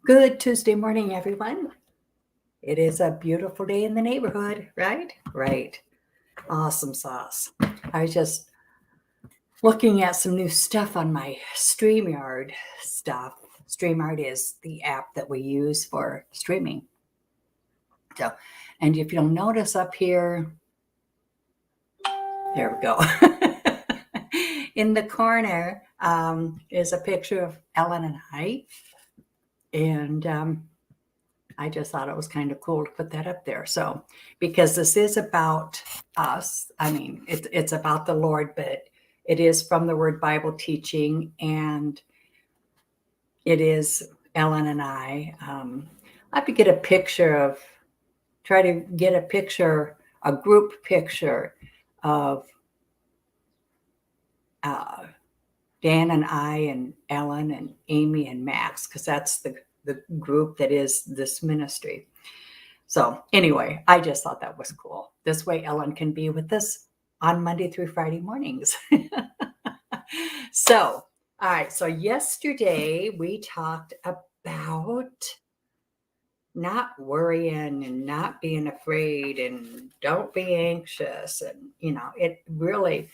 Good Tuesday morning, everyone. It is a beautiful day in the neighborhood, right? Right. Awesome sauce. I was just looking at some new stuff on my StreamYard stuff. StreamYard is the app that we use for streaming. So, and if you'll notice up here, there we go. In the corner is a picture of Ellen and I. And I just thought it was kind of cool to put that up there. So, because this is about us, I mean, it's about the Lord, but it is from the Word Bible teaching, and it is Ellen and I. I have to get a picture of, try to get a picture, a group picture of Dan and I and Ellen and Amy and Max, because that's the group that is this ministry. So anyway, I just thought that was cool. This way Ellen can be with us on Monday through Friday mornings. So, all right. So yesterday we talked about not worrying and not being afraid and don't be anxious. And, it really,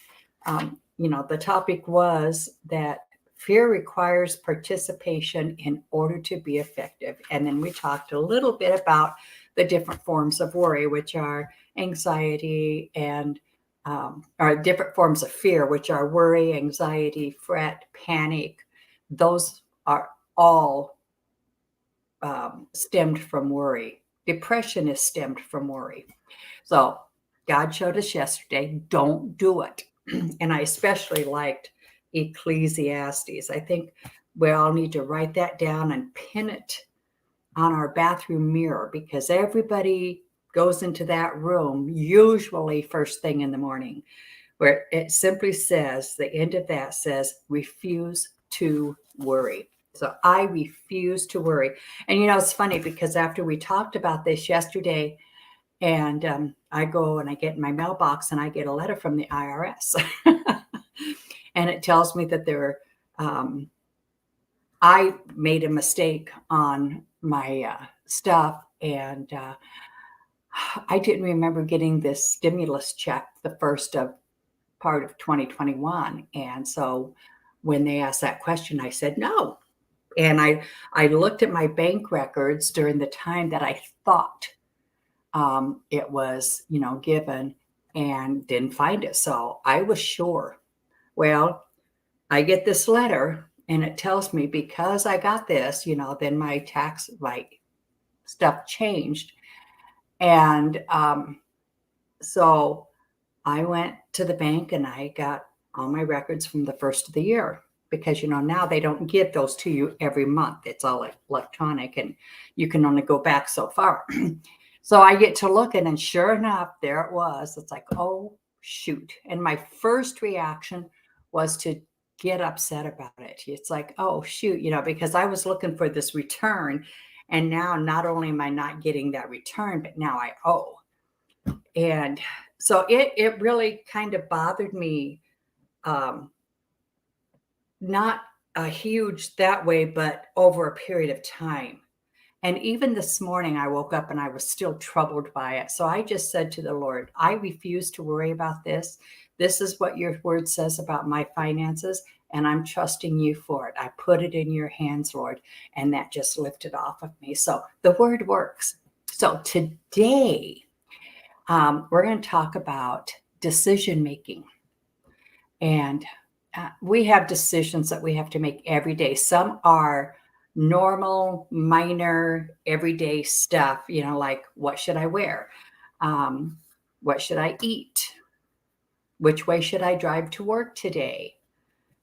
the topic was that fear requires participation in order to be effective. And then we talked a little bit about the different forms of worry, which are anxiety and are different forms of fear, which are worry, anxiety, fret, panic. Those are all stemmed from worry. Depression is stemmed from worry. So God showed us yesterday, don't do it. And I especially liked Ecclesiastes. I think we all need to write that down and pin it on our bathroom mirror, because everybody goes into that room usually first thing in the morning, where it simply says, the end of that says, refuse to worry. So I refuse to worry. And it's funny, because after we talked about this yesterday, and I go and I get in my mailbox and I get a letter from the IRS. And it tells me that I made a mistake on my stuff, and I didn't remember getting this stimulus check the first of part of 2021. And so when they asked that question, I said no. And I looked at my bank records during the time that I thought it was, given, and didn't find it. So I was sure. Well, I get this letter and it tells me, because I got this, then my tax, stuff changed. And so I went to the bank and I got all my records from the first of the year, because, now they don't give those to you every month. It's all electronic and you can only go back so far. So I get to looking, and sure enough, there it was. It's like, oh, shoot. And my first reaction was to get upset about it. It's like, oh, shoot, because I was looking for this return. And now not only am I not getting that return, but now I owe. And so it really kind of bothered me. Not a huge that way, but over a period of time. And even this morning, I woke up and I was still troubled by it. So I just said to the Lord, I refuse to worry about this. This is what your word says about my finances, and I'm trusting you for it. I put it in your hands, Lord, and that just lifted off of me. So the word works. So today, we're going to talk about decision making. And we have decisions that we have to make every day. Some are normal, minor, everyday stuff, like what should I wear? What should I eat? Which way should I drive to work today?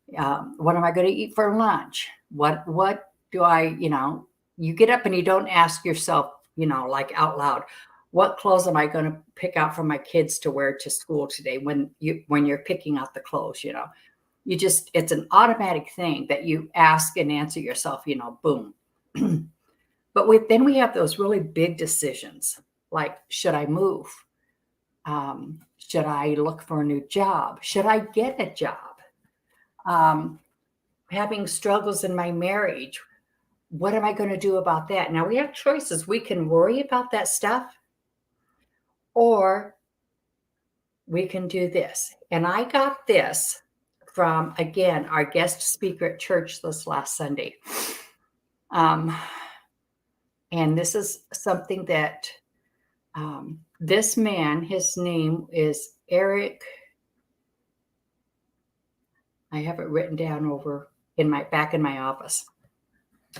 What am I going to eat for lunch? What do I, you get up and you don't ask yourself, like out loud, what clothes am I going to pick out for my kids to wear to school today? When you're picking out the clothes, it's an automatic thing that you ask and answer yourself, boom. But then we have those really big decisions, like, should I move? Should I look for a new job? Should I get a job? Having struggles in my marriage. what am I going to do about that? Now we have choices. We can worry about that stuff, or we can do this. And I got this from, again, our guest speaker at church this last Sunday. And this is something that this man, his name is Eric. I have it written down over in my back in my office.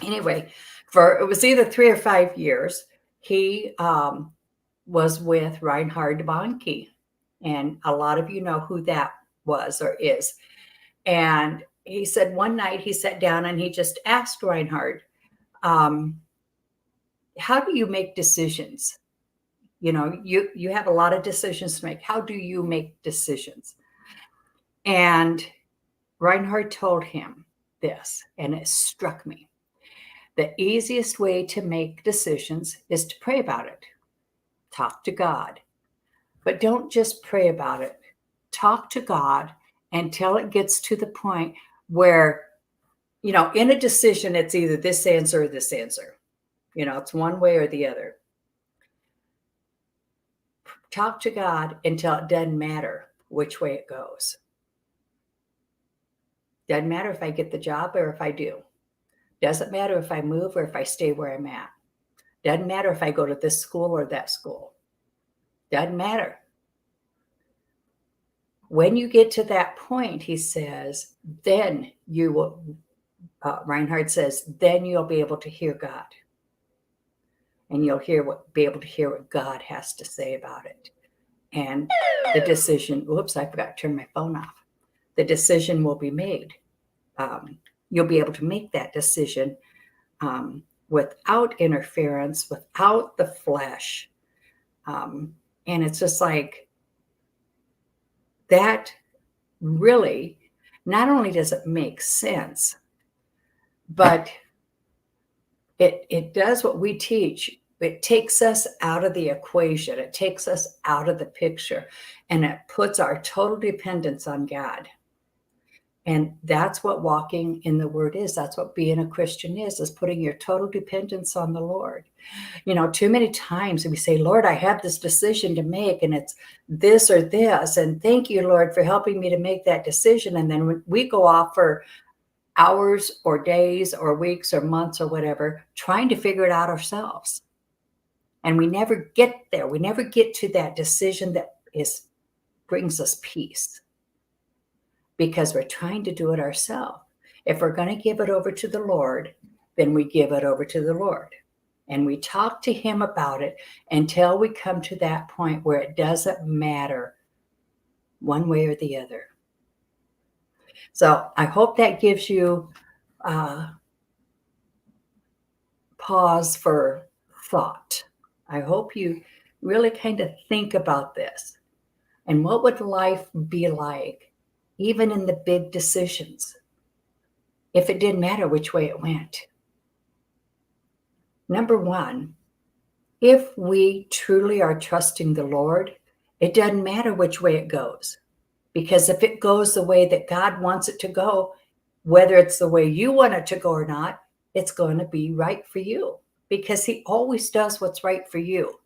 Anyway, it was either 3 or 5 years, he was with Reinhard Bonnke. And a lot of you know who that was or is. And he said one night he sat down and he just asked Reinhard, how do you make decisions? You know, you have a lot of decisions to make. How do you make decisions? And Reinhard told him this, and it struck me. The easiest way to make decisions is to pray about it. Talk to God. But don't just pray about it. Talk to God until it gets to the point where, you know, in a decision, it's either this answer or this answer. You know, it's one way or the other. Talk to God until it doesn't matter which way it goes. Doesn't matter if I get the job or if I do. Doesn't matter if I move or if I stay where I'm at. Doesn't matter if I go to this school or that school. Doesn't matter. When you get to that point, he says, then you will, Reinhard says, then you'll be able to hear God. And you'll be able to hear what God has to say about it. And the decision, whoops, I forgot to turn my phone off. The decision will be made. You'll be able to make that decision without interference, without the flesh. And it's just like, that really, not only does it make sense, but it does what we teach. It takes us out of the equation. It takes us out of the picture, and it puts our total dependence on God. And that's what walking in the Word is. That's what being a Christian is putting your total dependence on the Lord. You know, too many times we say, Lord, I have this decision to make, and it's this or this. And thank you, Lord, for helping me to make that decision. And then when we go off for hours or days or weeks or months or whatever, trying to figure it out ourselves. And we never get there. We never get to that decision that brings us peace, because we're trying to do it ourselves. If we're going to give it over to the Lord, then we give it over to the Lord. And we talk to him about it until we come to that point where it doesn't matter one way or the other. So I hope that gives you pause for thought. I hope you really kind of think about this. And what would life be like, even in the big decisions, if it didn't matter which way it went? Number one, if we truly are trusting the Lord, it doesn't matter which way it goes. Because if it goes the way that God wants it to go, whether it's the way you want it to go or not, it's going to be right for you, because he always does what's right for you.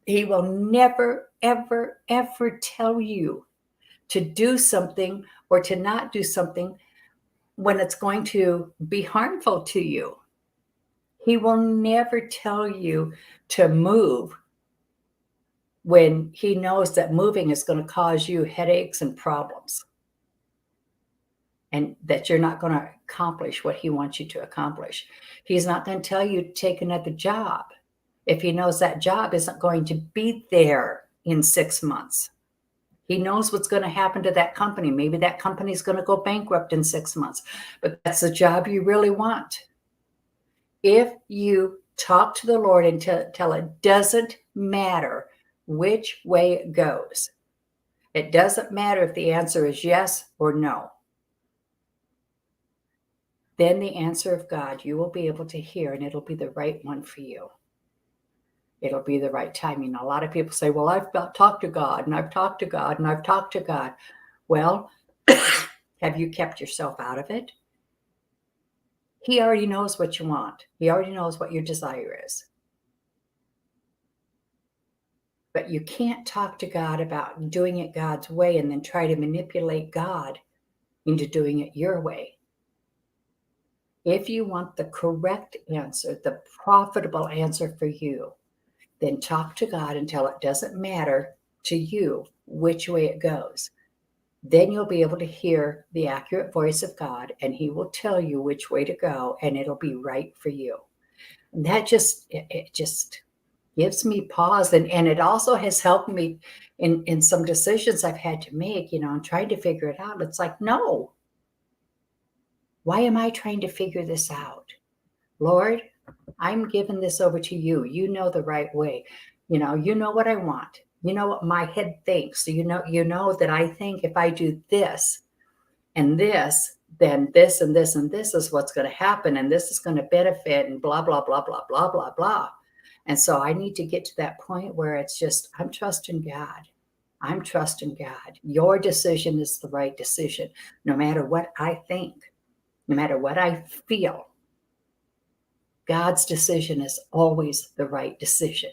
He will never, ever, ever tell you to do something or to not do something when it's going to be harmful to you. He will never tell you to move when he knows that moving is going to cause you headaches and problems, and that you're not going to accomplish what he wants you to accomplish. He's not going to tell you to take another job if he knows that job isn't going to be there in 6 months. He knows what's going to happen to that company. Maybe that company is going to go bankrupt in 6 months, but that's the job you really want. If you talk to the Lord until it doesn't matter which way it goes, it doesn't matter if the answer is yes or no, then the answer of God you will be able to hear, and it'll be the right one for you. It'll be the right time. You know, a lot of people say, well, I've talked to God, and I've talked to God, and I've talked to God. Well, have you kept yourself out of it? He already knows what you want. He already knows what your desire is. But you can't talk to God about doing it God's way and then try to manipulate God into doing it your way. If you want the correct answer, the profitable answer for you, then talk to God until it doesn't matter to you which way it goes. Then you'll be able to hear the accurate voice of God, and He will tell you which way to go, and it'll be right for you. And that it just gives me pause, and it also has helped me in some decisions I've had to make, and trying to figure it out. It's like, no, why am I trying to figure this out? Lord, I'm giving this over to you. You know the right way. You know what I want. You know what my head thinks. So you know that I think if I do this and this, then this and this and this is what's going to happen, and this is going to benefit, and blah, blah, blah, blah, blah, blah, blah. And so I need to get to that point where it's just, I'm trusting God. I'm trusting God. Your decision is the right decision, no matter what I think, no matter what I feel. God's decision is always the right decision.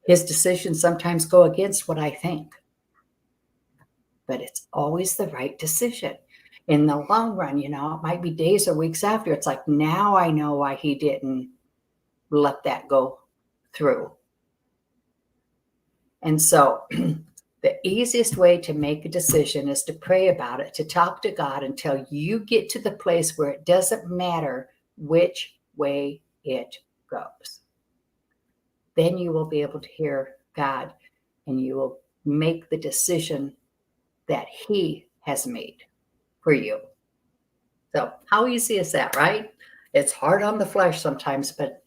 His decisions sometimes go against what I think, but it's always the right decision. In the long run, it might be days or weeks after. It's like, now I know why He didn't let that go through. And so the easiest way to make a decision is to pray about it, to talk to God until you get to the place where it doesn't matter which way it goes. Then you will be able to hear God, and you will make the decision that He has made for you. So how easy is that, right? It's hard on the flesh sometimes, but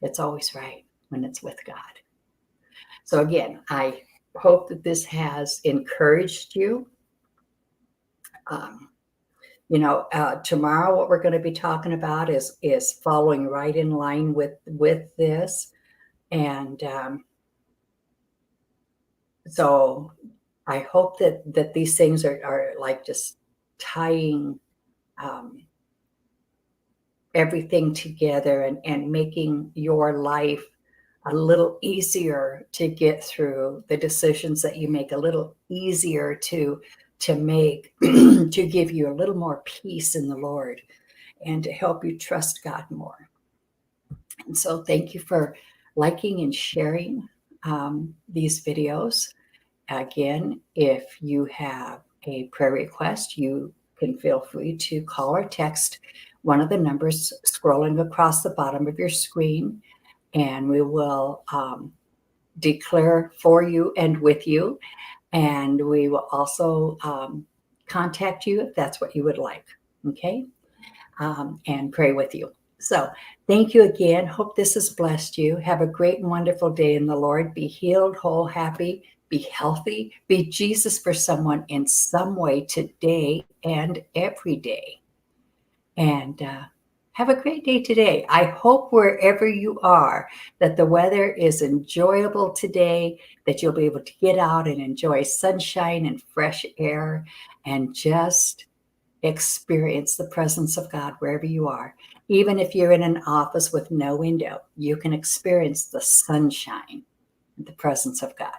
it's always right when it's with God. So again, I hope that this has encouraged you. Tomorrow what we're going to be talking about is following right in line with this. And so I hope that these things are like just tying everything together and making your life a little easier to get through, the decisions that you make a little easier to make, to give you a little more peace in the Lord and to help you trust God more. And so thank you for liking and sharing these videos. Again, if you have a prayer request, you can feel free to call or text one of the numbers scrolling across the bottom of your screen, and we will declare for you and with you. And we will also contact you if that's what you would like, okay? And pray with you. So thank you again. Hope this has blessed you. Have a great and wonderful day in the Lord. Be healed, whole, happy, be healthy, be Jesus for someone in some way today and every day. And have a great day today. I hope wherever you are that the weather is enjoyable today, that you'll be able to get out and enjoy sunshine and fresh air and just experience the presence of God wherever you are. Even if you're in an office with no window, you can experience the sunshine and the presence of God.